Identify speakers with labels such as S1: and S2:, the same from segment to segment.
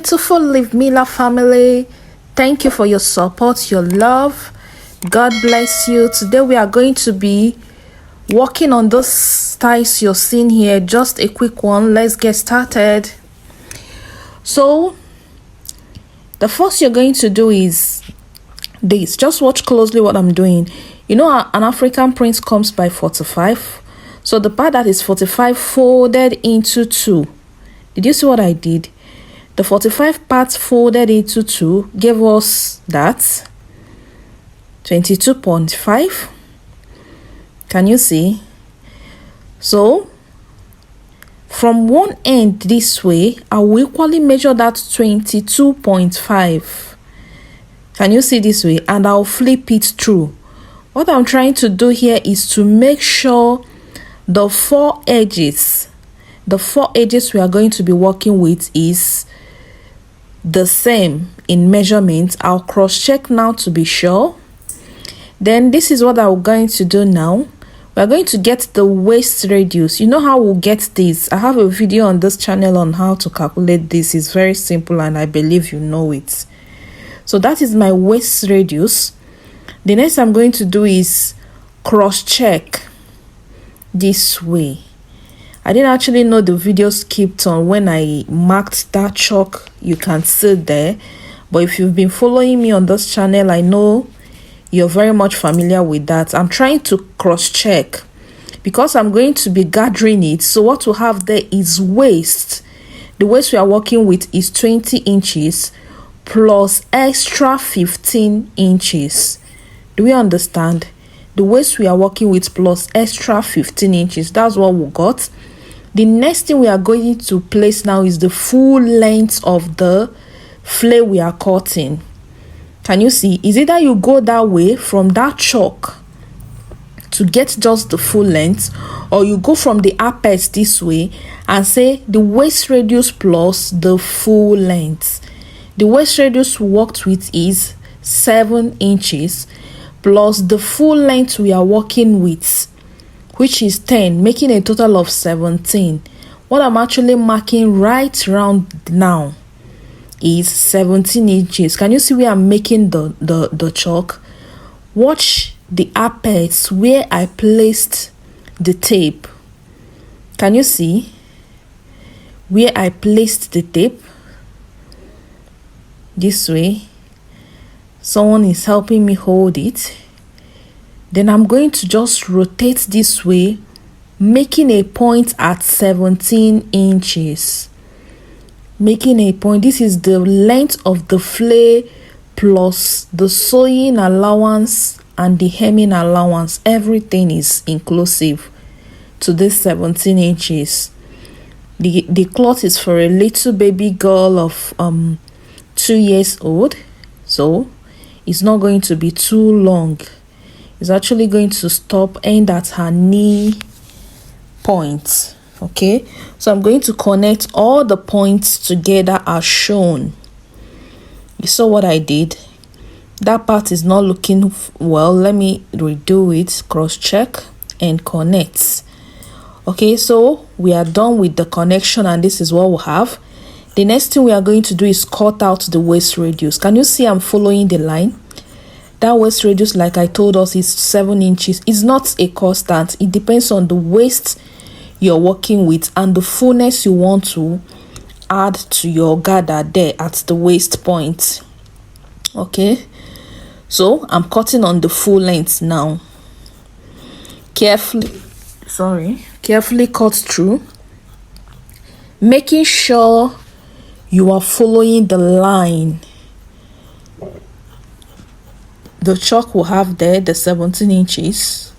S1: beautiful Live Mila family. Thank you for your support, your love. God bless you. Today we are going to be working on those styles you're seeing here. Just a quick one. Let's get started. So the first you're going to do is this. Just watch closely what I'm doing. You know, an African print comes by 45. So the part that is 45 folded into 2. Did you see what I did? The 45 parts folded into 2 gave us that 22.5. Can you see? So from one end this way, I will equally measure that 22.5. Can you see this way? And I'll flip it through. What I'm trying to do here is to make sure the four edges we are going to be working with is the same in measurement. I'll cross check now to be sure. Then this is what I'm going to do now. We're going to get the waist radius. You know how we'll get this? I have a video on this channel on how to calculate this. It's very simple and I believe you know it. So that is my waist radius. The next I'm going to do is cross check this way. I didn't actually know the video skipped on when I marked that chalk. You can see there, but if you've been following me on this channel, I know you're very much familiar with that. I'm trying to cross check because I'm going to be gathering it. So what we have there is waist. The waist we are working with is 20 inches plus extra 15 inches. Do we understand? The waist we are working with plus extra 15 inches. That's what we got. The next thing we are going to place now is the full length of the flare we are cutting. Can you see? Is either you go that way from that chalk to get just the full length, or you go from the apex this way and say the waist radius plus the full length. The waist radius we worked with is 7 inches plus the full length we are working with, which is 10, making a total of 17. What I'm actually marking right round now is 17 inches. Can you see where I'm making the chalk? Watch the apex where I placed the tape. Can you see where I placed the tape? This way. Someone is helping me hold it. Then I'm going to just rotate this way, making a point at 17 inches. Making a point. This is the length of the flare plus the sewing allowance and the hemming allowance. Everything is inclusive to this 17 inches. The cloth is for a little baby girl of 2 years old. So it's not going to be too long. It's actually going to stop end at her knee point. Okay, so I'm going to connect all the points together as shown. You saw what I did? That part is not looking well. Let me redo it. Cross check and connect. Okay, so we are done with the connection and this is what we have. The next thing we are going to do is cut out the waist radius. Can you see I'm following the line? That waist radius, like I told us, is 7 inches. It's not a constant. It depends on the waist you're working with and the fullness you want to add to your gather there at the waist point. Okay, so I'm cutting on the full length now. Carefully cut through, making sure you are following the line. The chalk will have there the 17 inches.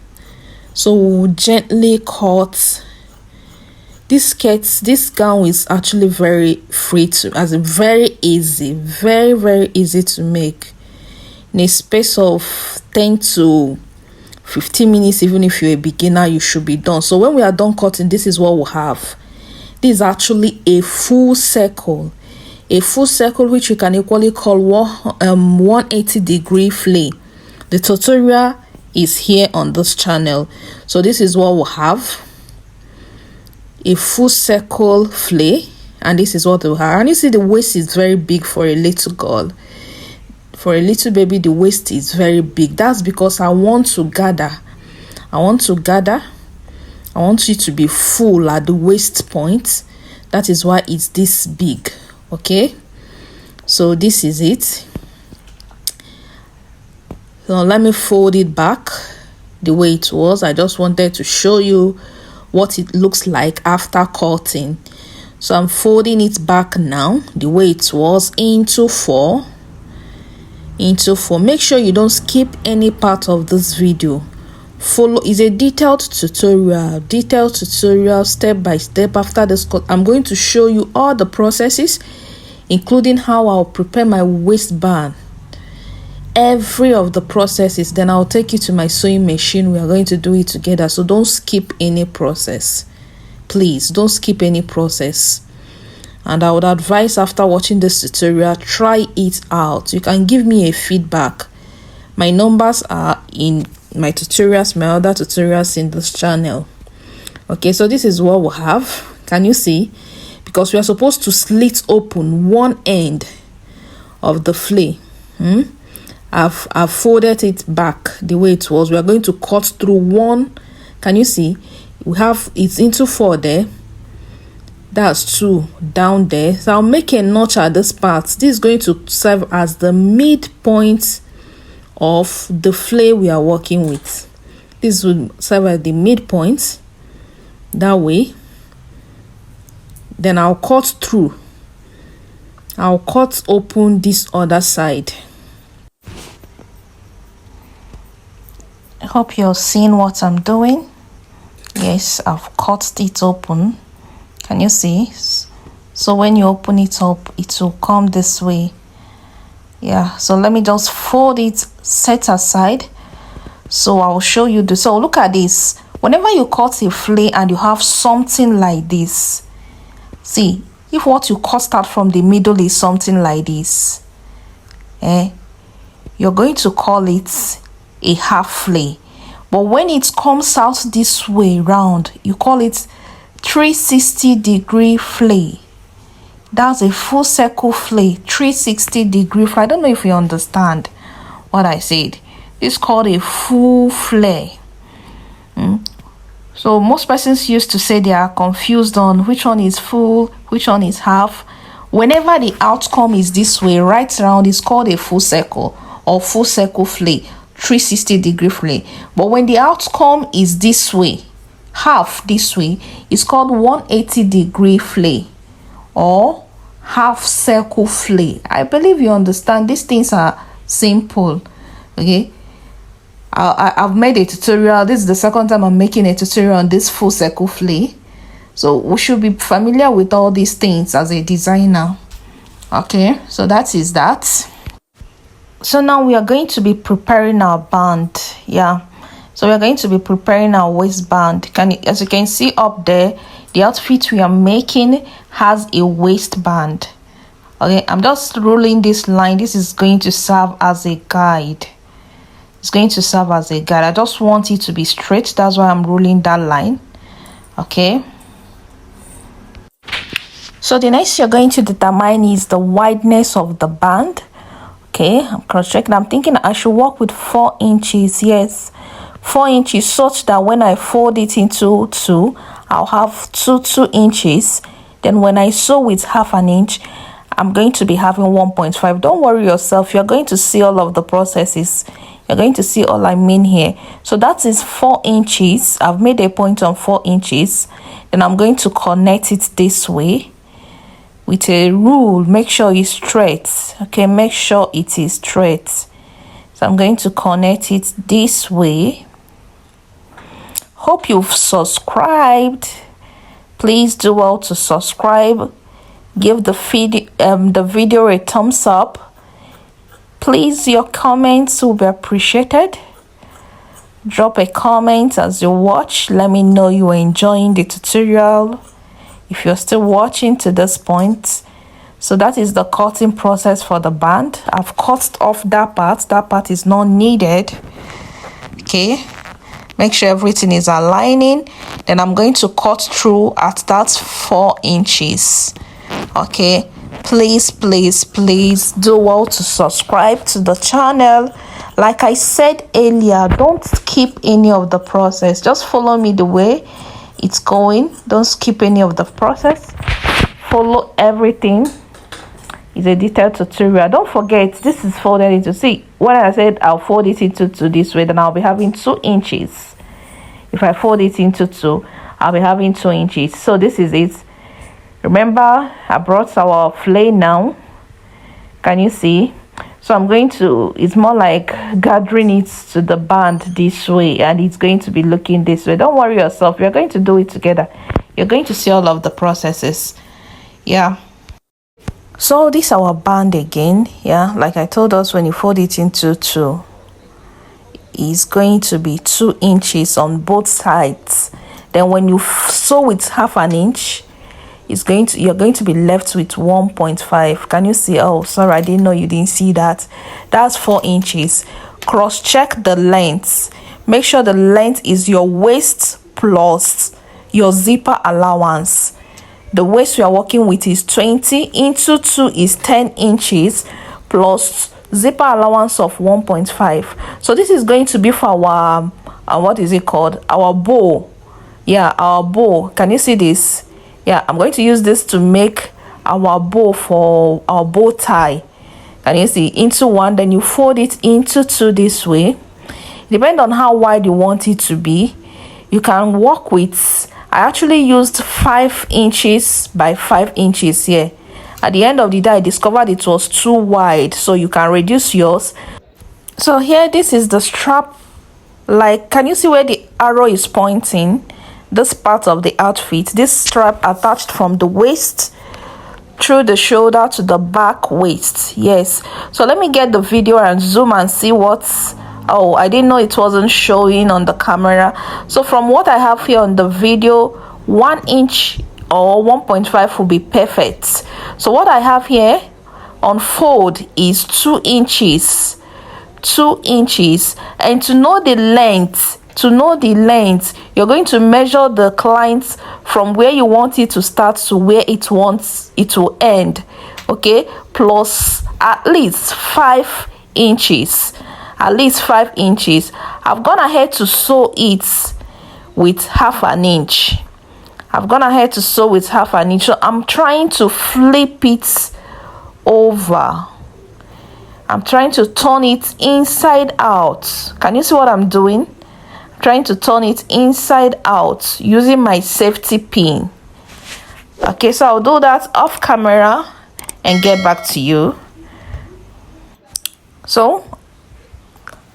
S1: So we'll gently cut. This gown is actually very free to, as in very easy, very easy to make. In a space of 10 to 15 minutes, even if you're a beginner, you should be done. So when we are done cutting, this is what we'll have. This is actually a full circle. A full circle which you can equally call 180-degree flare. The tutorial is here on this channel. So this is what we'll have. A full circle flare and this is what we have. And you see the waist is very big for a little girl. For a little baby, the waist is very big. That's because I want to gather. I want you to be full at the waist point. That is why it's this big. Okay, so this is it. So let me fold it back the way it was. I just wanted to show you what it looks like after cutting. So I'm folding it back now the way it was into four. Make sure you don't skip any part of this video. Follow is a detailed tutorial step by step. After this cut, I'm going to show you all the processes, including how I'll prepare my waistband, every of the processes. Then I'll take you to my sewing machine. We are going to do it together, so don't skip any process. Please don't skip any process. And I would advise, after watching this tutorial, try it out. You can give me a feedback. My numbers are in my tutorials, my other tutorials in this channel. Okay, so this is what we have. Can you see? Because we are supposed to slit open one end of the flay. I've folded it back the way it was. We are going to cut through one. Can you see? We have it's into four there. That's two down there. So I'll make a notch at this part. This is going to serve as the midpoint of the flay we are working with. This will serve as the midpoint that way. Then I'll cut through. I'll cut open this other side. I hope you're seeing what I'm doing. Yes, I've cut it open. Can you see? So when you open it up, it will come this way. Yeah, so let me just fold it, set aside. So I'll show you this. So look at this. Whenever you cut a flay and you have something like this, see, if what you cut out from the middle is something like this, you're going to call it a half flay. But when it comes out this way round, you call it 360-degree flay. That's a full circle flay, 360-degree flay. I don't know if you understand what I said. It's called a full flay. So most persons used to say they are confused on which one is full, which one is half. Whenever the outcome is this way, right around, is called a full circle or full circle flay, 360-degree flay. But when the outcome is this way, half this way, it's called 180-degree flay or half circle flay. I believe you understand. These things are simple. Okay, I've made a tutorial. This is the second time I'm making a tutorial on this full circle flay, so we should be familiar with all these things as a designer. Okay, so that is that. So now we are going to be preparing our band. Yeah, so we are going to be preparing our waistband. As you can see up there, the outfit we are making has a waistband. Okay, I'm just rolling this line. This is going to serve as a guide. It's going to serve as a guide. I just want it to be straight. That's why I'm rolling that line. Okay. So the next you're going to determine is the wideness of the band. Okay, I'm cross-checking. I'm thinking I should work with 4 inches. Yes, 4 inches, such that when I fold it into 2, I'll have 2 inches. Then when I sew with half an inch, I'm going to be having 1.5. Don't worry yourself. You're going to see all of the processes. You're going to see all I mean here. So that is 4 inches. I've made a point on 4 inches. Then I'm going to connect it this way with a rule. Make sure it's straight. Okay, make sure it is straight. So I'm going to connect it this way. Hope you've subscribed. Please do well to subscribe. Give the video a thumbs up. Please, your comments will be appreciated. Drop a comment as you watch. Let me know you are enjoying the tutorial. If you're still watching to this point. So that is the cutting process for the band. I've cut off that part. That part is not needed. Okay. Make sure everything is aligning. Then I'm going to cut through at that 4 inches. Okay, please do well to subscribe to the channel. Like I said earlier, don't skip any of the process. Just follow me the way it's going. Don't skip any of the process. Follow everything. It's a detailed tutorial. Don't forget, this is folded into, see, when I said I'll fold it into two this way, then I'll be having 2 inches. If I fold it into 2, I'll be having 2 inches. So this is it. Remember, I brought our flay now. Can you see? So I'm going to, it's more like gathering it to the band this way, and it's going to be looking this way. Don't worry yourself, we're going to do it together. You're going to see all of the processes. Yeah. So this is our band again. Yeah, like I told us, when you fold it into 2, it's going to be 2 inches on both sides. Then when you sew with 1/2 inch, you're going to be left with 1.5. Can you see? Oh, sorry, I didn't know you didn't see that. That's 4 inches. Cross check the length. Make sure the length is your waist plus your zipper allowance. The waist we are working with is 20 into 2 is 10 inches plus zipper allowance of 1.5. So this is going to be for our what is it called, our bow. Yeah, our bow. Can you see this? Yeah, I'm going to use this to make our bow for our bow tie. Can you see? Into 1, then you fold it into 2 this way. Depending on how wide you want it to be, you can work with, I actually used 5 inches by 5 inches here. At the end of the day, I discovered it was too wide, so you can reduce yours. So here, this is the strap. Like, can you see where the arrow is pointing? This part of the outfit, this strap attached from the waist through the shoulder to the back waist. Yes, so let me get the video and zoom and see what's, oh, I didn't know it wasn't showing on the camera. So from what I have here on the video, 1 inch or 1.5 will be perfect. So what I have here on fold is 2 inches. 2 inches. And to know the length, you're going to measure the client from where you want it to start to where it wants it to end. Okay, plus at least 5 inches. At least 5 inches. I've gone ahead to sew it with 1/2 inch. I've gone ahead to sew with 1/2 inch. So I'm trying to flip it over. I'm trying to turn it inside out. Can you see what I'm doing? Trying to turn it inside out using my safety pin. Okay, so I'll do that off camera and get back to you. So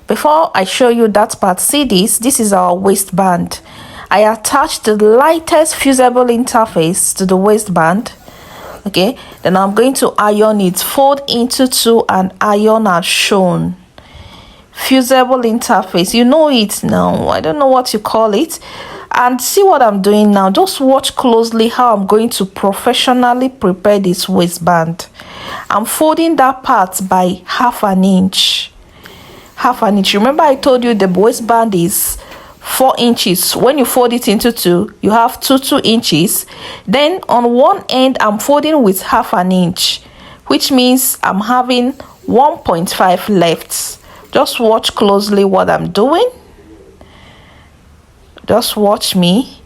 S1: before I show you that part, see this is our waistband. I attached the lightest fusible interface to the waistband. Okay, then I'm going to iron it. Fold into 2 and iron as shown. Fusible interface, you know it now. I don't know what you call it. And see what I'm doing now. Just watch closely how I'm going to professionally prepare this waistband. I'm folding that part by 1/2 inch. 1/2 inch. Remember I told you the waistband is 4 inches. When you fold it into 2, you have 2 inches. Then on one end, I'm folding with 1/2 inch, which means I'm having 1.5 left. Just watch closely what I'm doing. Just watch me.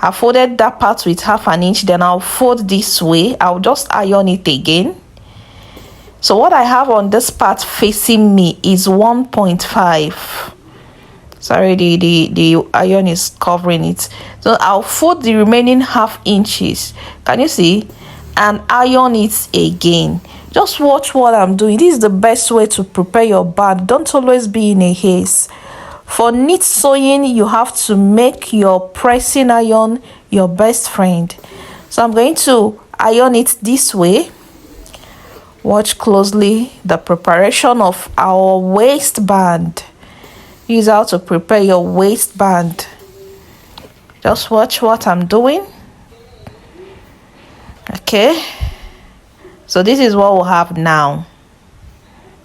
S1: I folded that part with 1/2 inch, then I'll fold this way. I'll just iron it again. So what I have on this part facing me is 1.5. Sorry, the iron is covering it. So I'll fold the remaining 1/2 inches. Can you see? And iron it again. Just watch what I'm doing. This is the best way to prepare your band. Don't always be in a haste. For neat sewing, you have to make your pressing iron your best friend. So I'm going to iron it this way. Watch closely the preparation of our waistband. Use how to prepare your waistband. Just watch what I'm doing. Okay. So this is what we'll have now.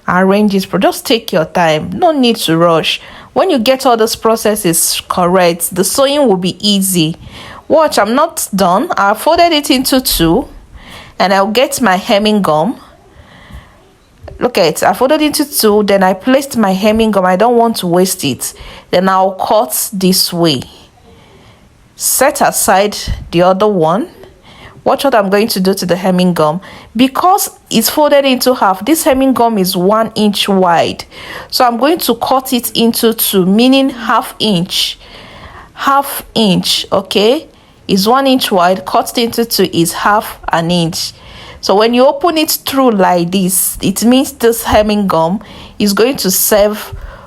S1: Arrange it, but just take your time. No need to rush. When you get all this processes correct, the sewing will be easy. Watch, I'm not done. I folded it into 2. and I'll get my hemming gum. Look at it, I folded into two, then I placed my hemming gum. I don't want to waste it. Then I'll cut this way. Set aside the other one. Watch what I'm going to do to the hemming gum. Because it's folded into half, this hemming gum is 1 inch wide. So I'm going to cut it into two, meaning half inch. Half inch, okay? Is 1 inch wide, cut into two is half an inch. So when you open it through like this, it means this hemming gum is going to serve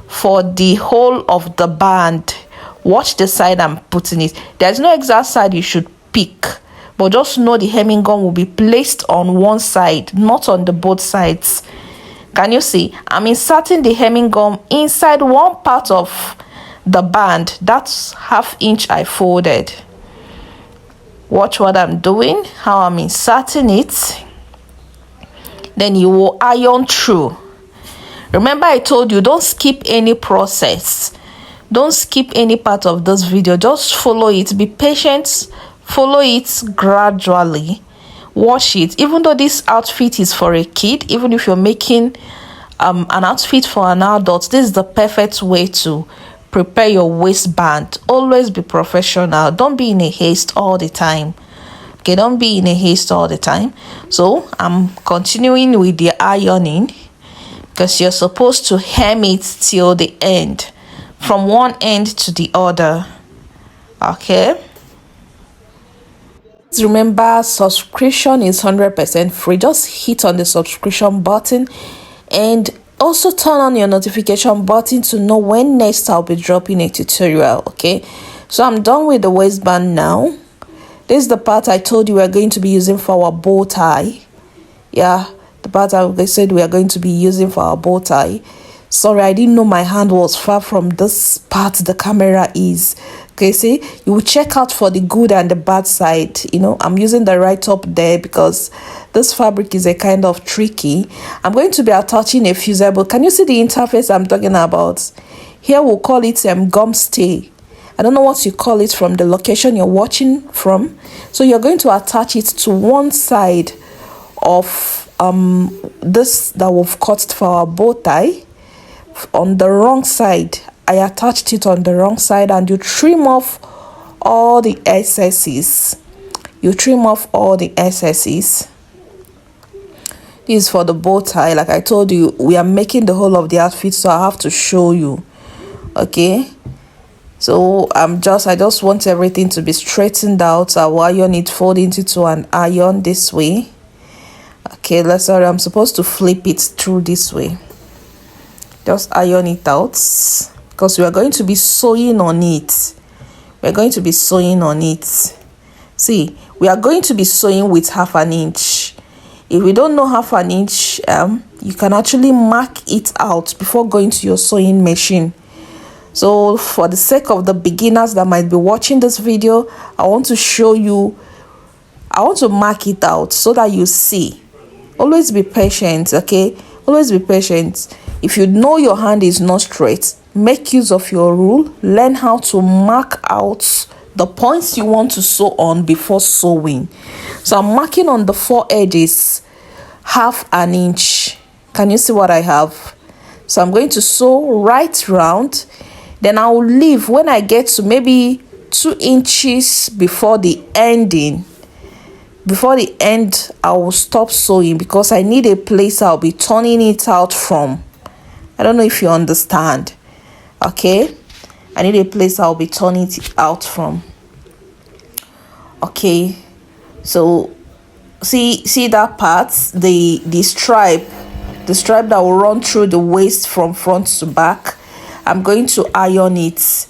S1: for the whole of the band. Watch the side I'm putting it. There's no exact side you should pick, but just know the hemming gum will be placed on one side, not on the both sides. Can you see? I'm inserting the hemming gum inside one part of the band. That's half inch I folded. Watch what I'm doing, how I'm inserting it. Then you will iron through. Remember, I told you, don't skip any process. Don't skip any part of this video. Just follow it. Be patient. Follow it gradually. Watch it. Even though this outfit is for a kid, even if you're making an outfit for an adult, this is the perfect way to prepare your waistband. Always be professional. Don't be in a haste all the time. Okay, don't be in a haste all the time. So I'm continuing with the ironing, because you're supposed to hem it till the end, from one end to the other. Okay, remember, subscription is 100% free. Just hit on the subscription button and also turn on your notification button to know when next I'll be dropping a tutorial. Okay, so I'm done with the waistband now. This is the part I told you we're going to be using for our bow tie. Yeah, the part I said we are going to be using for our bow tie. Sorry, I didn't know my hand was far from this part the camera is. Okay, see, you will check out for the good and the bad side. You know, I'm using the right up there because this fabric is a kind of tricky. I'm going to be attaching a fusible. Can you see the interface I'm talking about? Here we'll call it gum stay. I don't know what you call it from the location you're watching from. So you're going to attach it to one side of this that we've cut for our bow tie. On the wrong side, I attached it on the wrong side, and you trim off all the excesses. You trim off all the excesses. This is for the bow tie. Like I told you, we are making the whole of the outfit, so I have to show you. Okay, so I just want everything to be straightened out. I will iron it, fold into two and iron this way. Okay, I'm supposed to flip it through this way. Just iron it out, because we are going to be sewing on it. We're going to be sewing on it. See, we are going to be sewing with half an inch. If we don't know half an inch, you can actually mark it out before going to your sewing machine. So for the sake of the beginners that might be watching this video, I want to show you, I want to mark it out so that you see. Always be patient, okay? Always be patient. If you know your hand is not straight, make use of your rule. Learn how to mark out the points you want to sew on before sewing. So I'm marking on the 4 edges half an inch. Can you see what I have? So I'm going to sew right round. Then I will leave when I get to maybe 2 inches before the ending. Before the end, I will stop sewing because I need a place I'll be turning it out from. I don't know if you understand. Okay, I need a place I'll be turning it out from. Okay, so see that part, the stripe that will run through the waist from front to back. I'm going to iron it.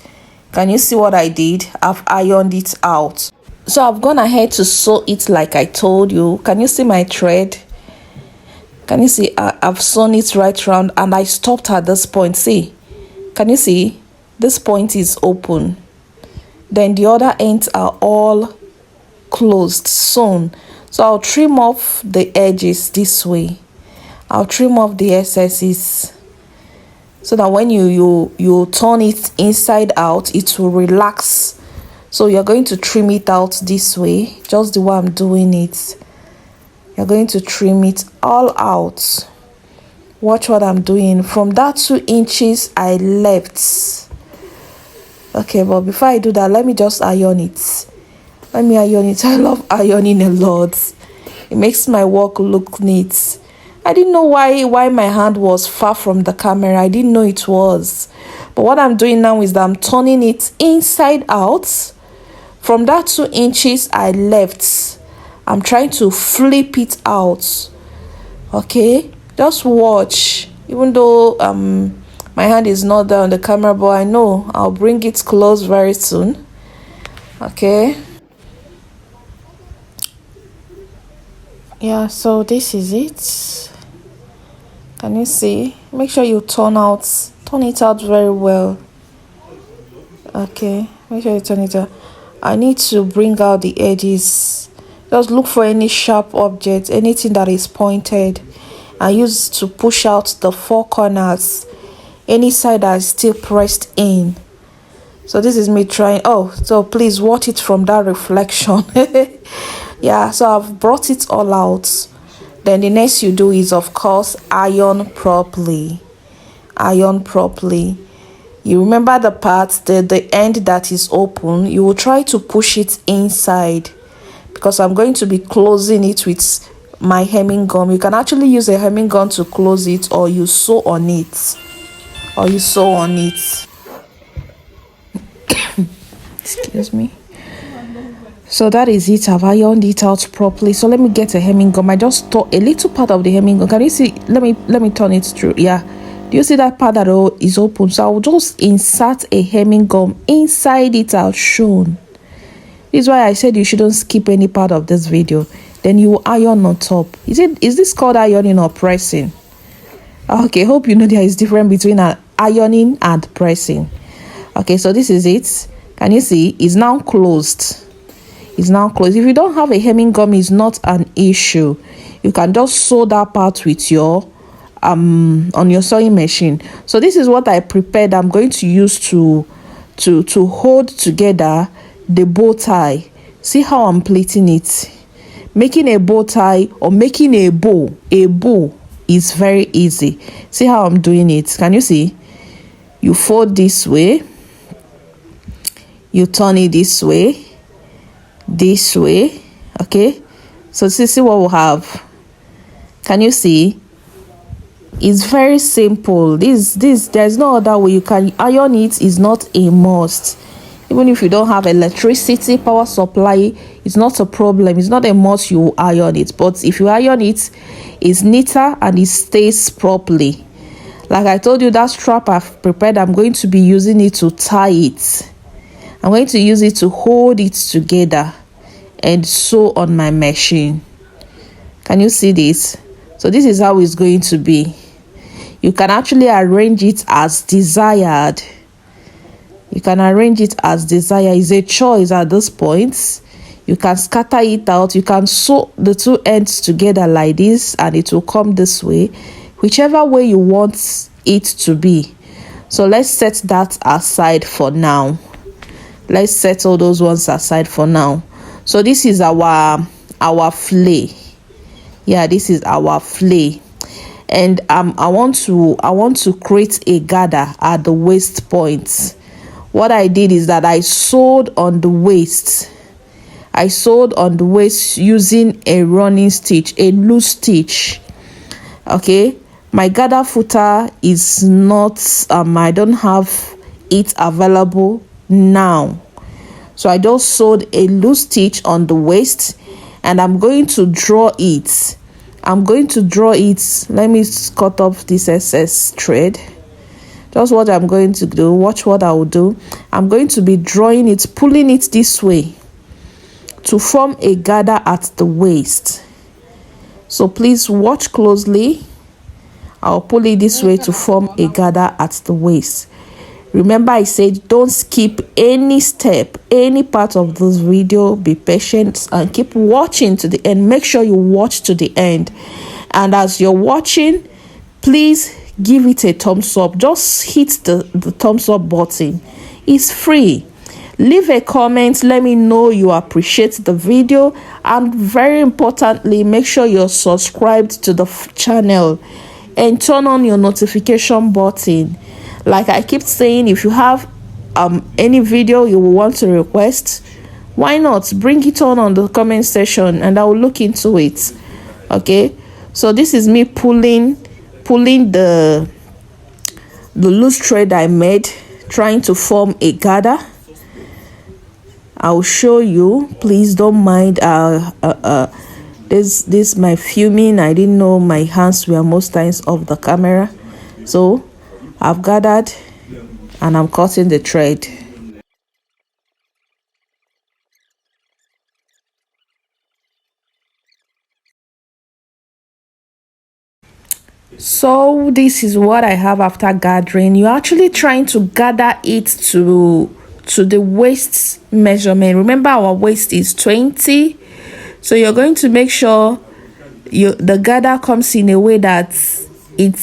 S1: Can you see what I did? I've ironed it out. So I've gone ahead to sew it like I told you. Can you see my thread? Can you see? I've sewn it right round and I stopped at this point. See? Can you see? This point is open. Then the other ends are all closed, sewn. So I'll trim off the edges this way. I'll trim off the excesses so that when you turn it inside out, it will relax. So you're going to trim it out this way, just the way I'm doing it. You're going to trim it all out. Watch what I'm doing. From that 2 inches I left. Okay, but before I do that, let me just iron it. Let me iron it. I love ironing a lot. It makes my work look neat. I didn't know why my hand was far from the camera. I didn't know it was. But what I'm doing now is that I'm turning it inside out. From that 2 inches I left, I'm trying to flip it out. Okay, just watch. Even though my hand is not there on the camera, but I know I'll bring it close very soon. Okay. Yeah, so this is it. Can you see? Make sure you turn it out very well. Okay, make sure you turn it out. I need to bring out the edges. Just look for any sharp object, anything that is pointed, and use to push out the 4 corners, any side that is still pressed in. So this is me trying. Oh, so please watch it from that reflection. Yeah, so I've brought it all out. Then the next you do is, of course, iron properly. Iron properly. You remember the part, the end that is open, you will try to push it inside, because I'm going to be closing it with my hemming gum. You can actually use a hemming gun to close it, or you sew on it. Excuse me. So that is it. I've ironed it out properly. So let me get a hemming gum. I just tore a little part of the hemming gum. Can you see? Let me turn it through. Yeah. Do you see that part that is open? So I will just insert a hemming gum inside it as shown. This is why I said you shouldn't skip any part of this video. Then you will iron on top. Is this called ironing or pressing? Okay, hope you know there is difference between ironing and pressing. Okay, so this is it. Can you see? It's now closed. It's now closed. If you don't have a hemming gum, it's not an issue. You can just sew that part with your on your sewing machine. So this is what I prepared. I'm going to use to hold together the bow tie. See how I'm pleating it. Making a bow tie or making a bow is very easy. See how I'm doing it. Can you see? You fold this way, you turn it this way, okay? So see what we have. Can you see? It's very simple. There's no other way. You can iron it. Is not a must. Even if you don't have electricity power supply, it's not a problem. It's not a must you iron it. But if you iron it, it's neater and it stays properly. Like I told you, that strap I've prepared, I'm going to be using it to tie it. I'm going to use it to hold it together and sew on my machine. Can you see this? So this is how it's going to be. You can actually arrange it as desired. You can arrange it as desired. It's a choice at this point. You can scatter it out. You can sew the 2 ends together like this and it will come this way. Whichever way you want it to be. So let's set that aside for now. Let's set all those ones aside for now. So this is our fillet. Yeah, this is our fillet. And I want to create a gather at the waist point. What I did is that I sewed on the waist. I sewed on the waist using a running stitch, a loose stitch. Okay, my gather footer is not I don't have it available now, so I just sewed a loose stitch on the waist, and I'm going to draw it. Let me cut off this excess thread. Just what I'm going to do. Watch what I will do. I'm going to be drawing it, pulling it this way to form a gather at the waist. So please watch closely. I'll pull it this way to form a gather at the waist. Remember, I said don't skip any step, any part of this video. Be patient and keep watching to the end. Make sure you watch to the end. And as you're watching, please give it a thumbs up. Just hit the thumbs up button. It's free. Leave a comment, let me know you appreciate the video, and very importantly, make sure you're subscribed to the channel and turn on your notification button. Like I keep saying, if you have any video you will want to request, why not bring it on the comment section and I will look into it. Okay, so this is me pulling the loose thread I made, trying to form a gather. I'll show you, please don't mind. This my fuming. I didn't know my hands were most times off the camera, so I've gathered and I'm cutting the thread. So this is what I have after gathering. You're actually trying to gather it to the waist measurement. Remember, our waist is 20, so you're going to make sure the gather comes in a way that it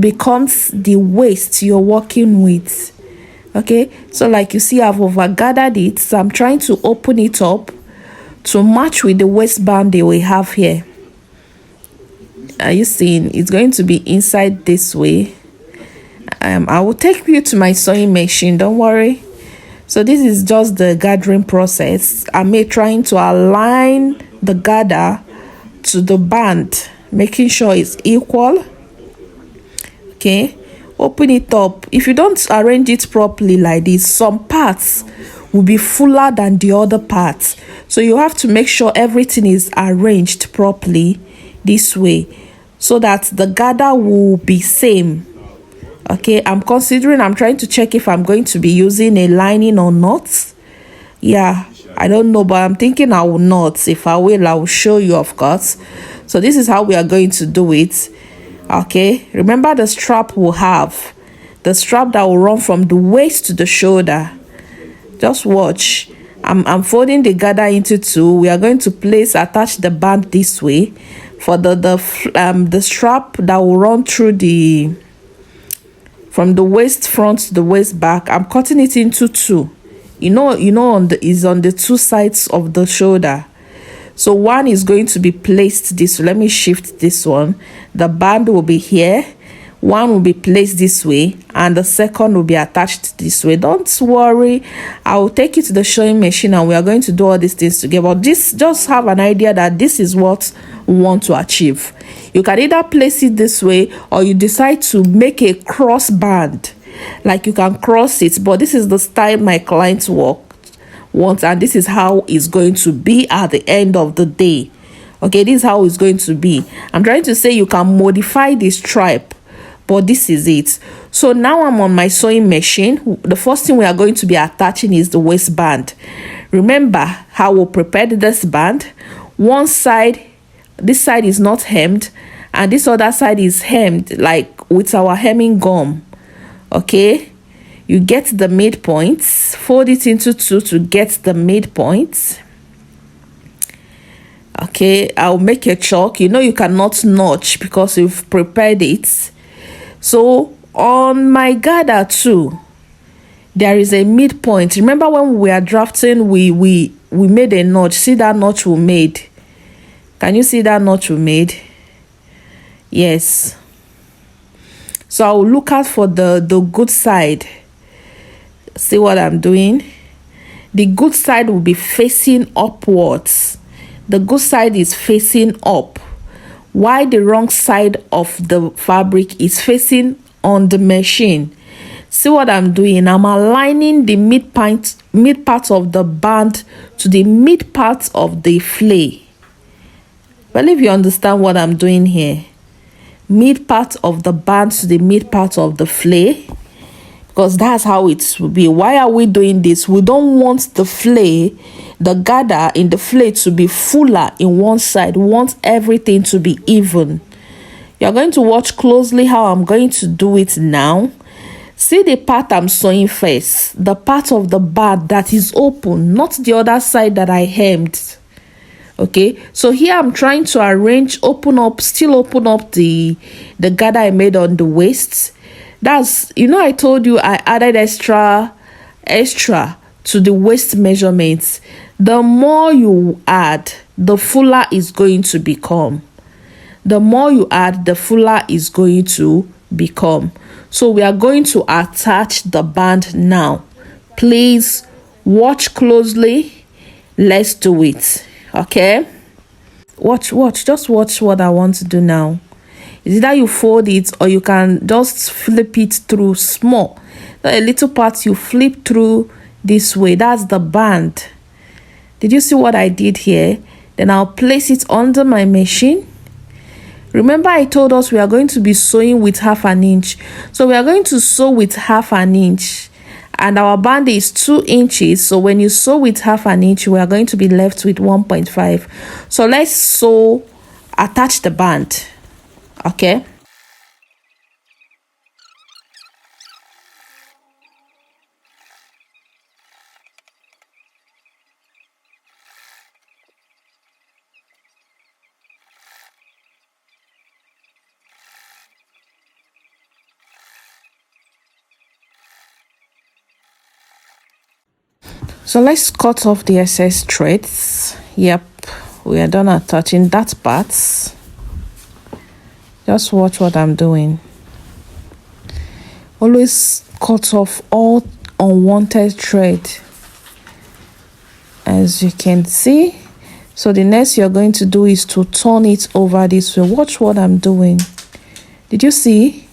S1: becomes the waist you're working with. Okay, so like you see, I've over gathered it, so I'm trying to open it up to match with the waistband that we have here. Are you seeing? It's going to be inside this way. I will take you to my sewing machine, don't worry. So this is just the gathering process. I'm trying to align the gather to the band, making sure it's equal. Okay, open it up. If you don't arrange it properly like this, some parts will be fuller than the other parts, so you have to make sure everything is arranged properly this way so that the gather will be same. Okay, I'm trying to check if I'm going to be using a lining or not. Yeah, I don't know, but I'm thinking I will not. If I will show you, of course. So this is how we are going to do it. Okay, remember the strap will have the strap that will run from the waist to the shoulder. Just watch. I'm folding the gather into two. We are going to attach the band this way for the strap that will run through from the waist front to the waist back. I'm cutting it into two. Is on the two sides of the shoulder. So one is going to be placed this way. Let me shift this one. The band will be here. One will be placed this way, and the second will be attached this way. Don't worry, I will take you to the sewing machine and we are going to do all these things together. But just have an idea that this is what we want to achieve. You can either place it this way, or you decide to make a cross band, like you can cross it. But this is the style my clients want, and this is how it's going to be at the end of the day. Okay, this is how it's going to be. I'm trying to say you can modify this stripe, but this is it. So now I'm on my sewing machine. The first thing we are going to be attaching is the waistband. Remember how we prepared this band. One side, this side is not hemmed, and this other side is hemmed, like with our hemming gum. Okay, you get the midpoints, fold it into two to get the midpoints. Okay, I'll make a chalk. You cannot notch because you've prepared it. So on my gather too, there is a midpoint. Remember when we were drafting, we made a notch. See that notch we made? Can you see that notch we made? Yes. So I'll look out for the good side. See what I'm doing? The good side will be facing upwards. The good side is facing up, while the wrong side of the fabric is facing on the machine. See what I'm doing? I'm aligning the mid part of the band to the mid part of the flay. Well, if you understand what I'm doing here, mid part of the band to the mid part of the flay, because that's how it will be. Why are we doing this? We don't want the flay, the gather in the flay, to be fuller in one side. We want everything to be even. You're going to watch closely how I'm going to do it now. See the part I'm sewing first, the part of the band that is open, not the other side that I hemmed. Okay, so here I'm trying to arrange, open up the gather I made on the waist. That's, I told you I added extra to the waist measurements, the more you add, the fuller is going to become. The more you add, the fuller is going to become. So we are going to attach the band now. Please watch closely. Let's do it. Okay? Watch. Just watch what I want to do now. Is either you fold it or you can just flip it through small. A little part you flip through this way. That's the band. Did you see what I did here? Then I'll place it under my machine. Remember I told us we are going to be sewing with 1/2 inch. So we are going to sew with 1/2 inch. And our band is 2 inches. So when you sew with 1/2 inch, we are going to be left with 1.5. So let's sew, attach the band. Okay. So let's cut off the excess threads. Yep, we are done attaching that part. Just watch what I'm doing. Always cut off all unwanted thread, as you can see. So the next you're going to do is to turn it over this way. Watch what I'm doing. Did you see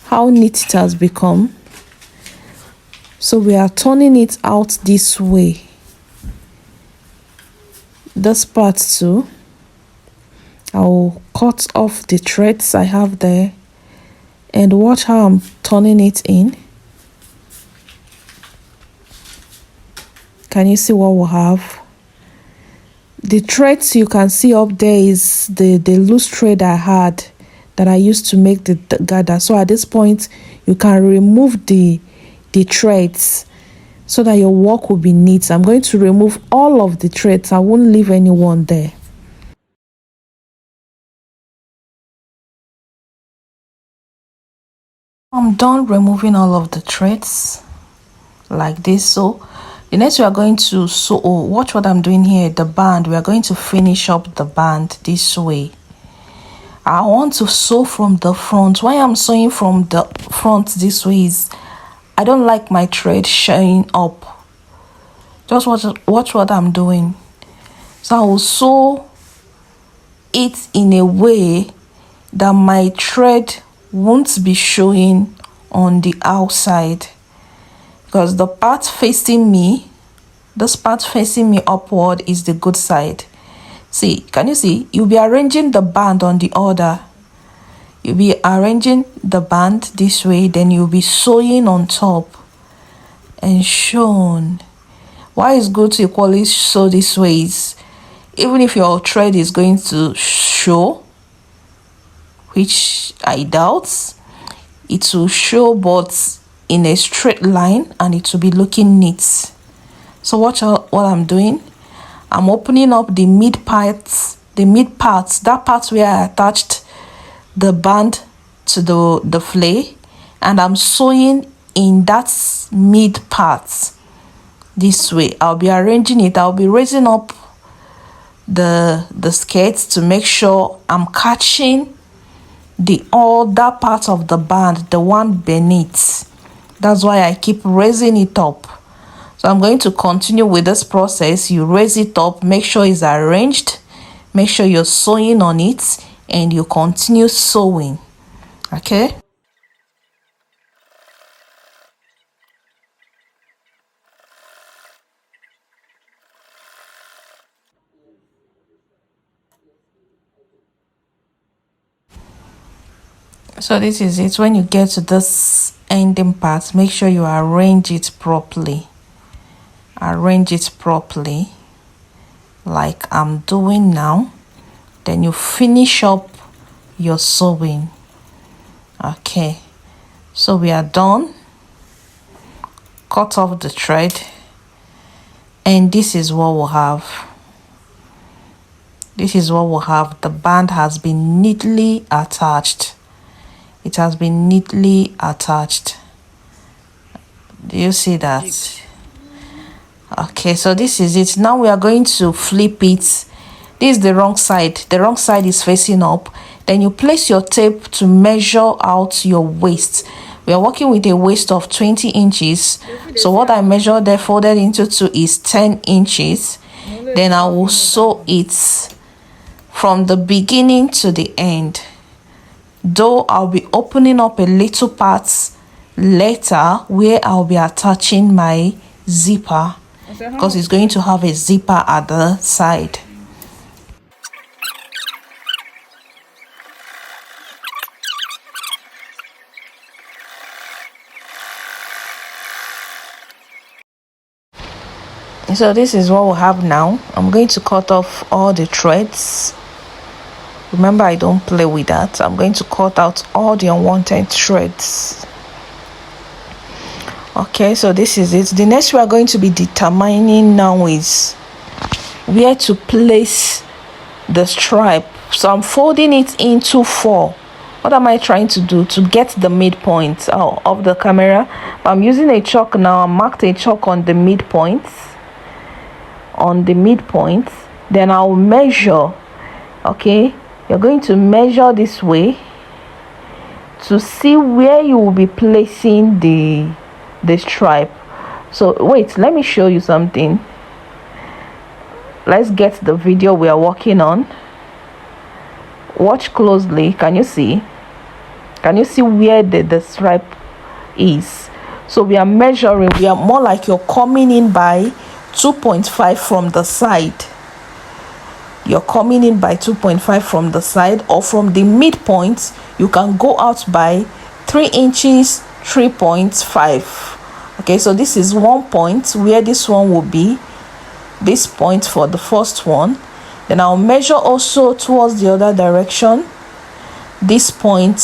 S1: how neat it has become? So we are turning it out this way. This part too. I'll cut off the threads I have there and watch how I'm turning it in. Can you see what we have? The threads you can see up there is the loose thread I had that I used to make the gather. So at this point, you can remove the threads so that your work will be neat. I'm going to remove all of the threads. I won't leave anyone there. I'm done removing all of the threads like this. So the next we are going to sew. Oh, watch what I'm doing here. The band, we are going to finish up the band this way. I want to sew from the front. Why I'm sewing from the front this way is I don't like my thread showing up. Just watch what I'm doing. So I will sew it in a way that my thread won't be showing on the outside, because the part facing me, this part facing me upward is the good side. See, can you see? You'll be arranging the band on the other. You'll be arranging the band this way, then you'll be sewing on top and shown. Why it's good to equally sew this way is even if your thread is going to show, which I doubt, it will show but in a straight line and it will be looking neat. So watch out what I'm doing. I'm opening up the mid parts, that part where I attached the band to the flay, and I'm sewing in that mid part this way. I'll be arranging it. I'll be raising up the skirts to make sure I'm catching that part of the band, the one beneath. That's why I keep raising it up. So I'm going to continue with this process. You raise it up, make sure it's arranged, make sure you're sewing on it, and you continue sewing. Okay. So this is it. When you get to this ending part, make sure you arrange it properly. Arrange it properly like I'm doing now. Then you finish up your sewing. Okay, so we are done. Cut off the thread, and this is what we'll have. This is what we'll have. The band has been neatly attached. It has been neatly attached. Do you see that? Okay, so this is it. Now we are going to flip it. This is the wrong side. The wrong side is facing up. Then you place your tape to measure out your waist. We are working with a waist of 20 inches. So what I measured there folded into 2 is 10 inches. Then I will sew it from the beginning to the end. Though I'll be opening up a little part later where I'll be attaching my zipper, because it's going to have a zipper at the side. So this is what we have now. I'm going to cut off all the threads. Remember, I don't play with that. I'm going to cut out all the unwanted threads. Okay, so this is it. The next we are going to be determining now is where to place the stripe. So I'm folding it into 4. What am I trying to do? To get the midpoint of the camera. I'm using a chalk now. I marked a chalk on the midpoint. Then I'll measure. Okay, you're going to measure this way to see where you will be placing the stripe. So wait, let me show you something. Let's get the video we are working on. Watch closely. Can you see where the stripe is? So we are measuring. We are more like you're coming in by 2.5 from the side. You're coming in by 2.5 from the side, or from the midpoint you can go out by 3 inches, 3.5. Okay, so this is one point where this one will be, this point for the first one. Then I'll measure also towards the other direction, this point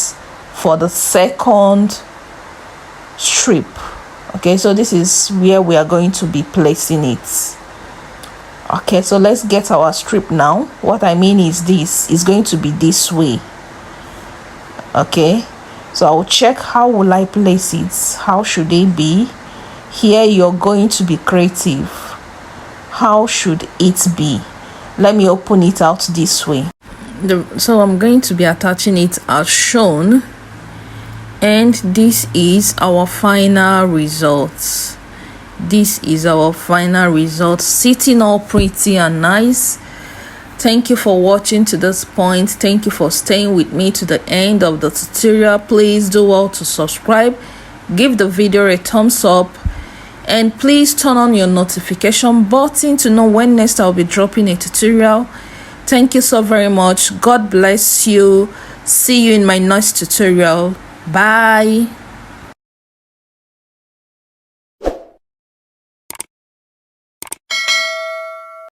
S1: for the second strip. Okay, so this is where we are going to be placing it. Okay, so let's get our strip now. What I mean is this is going to be this way. Okay, so I'll check how will I place it. How should it be? Here you're going to be creative. How should it be? Let me open it out this way. So I'm going to be attaching it as shown, and this is our final results. This is our final result, sitting all pretty and nice. Thank you for watching to this point. Thank you for staying with me to the end of the tutorial. Please do well to subscribe, give the video a thumbs up, and please turn on your notification button to know when next I'll be dropping a tutorial. Thank you so very much. God bless you. See you in my next tutorial. Bye.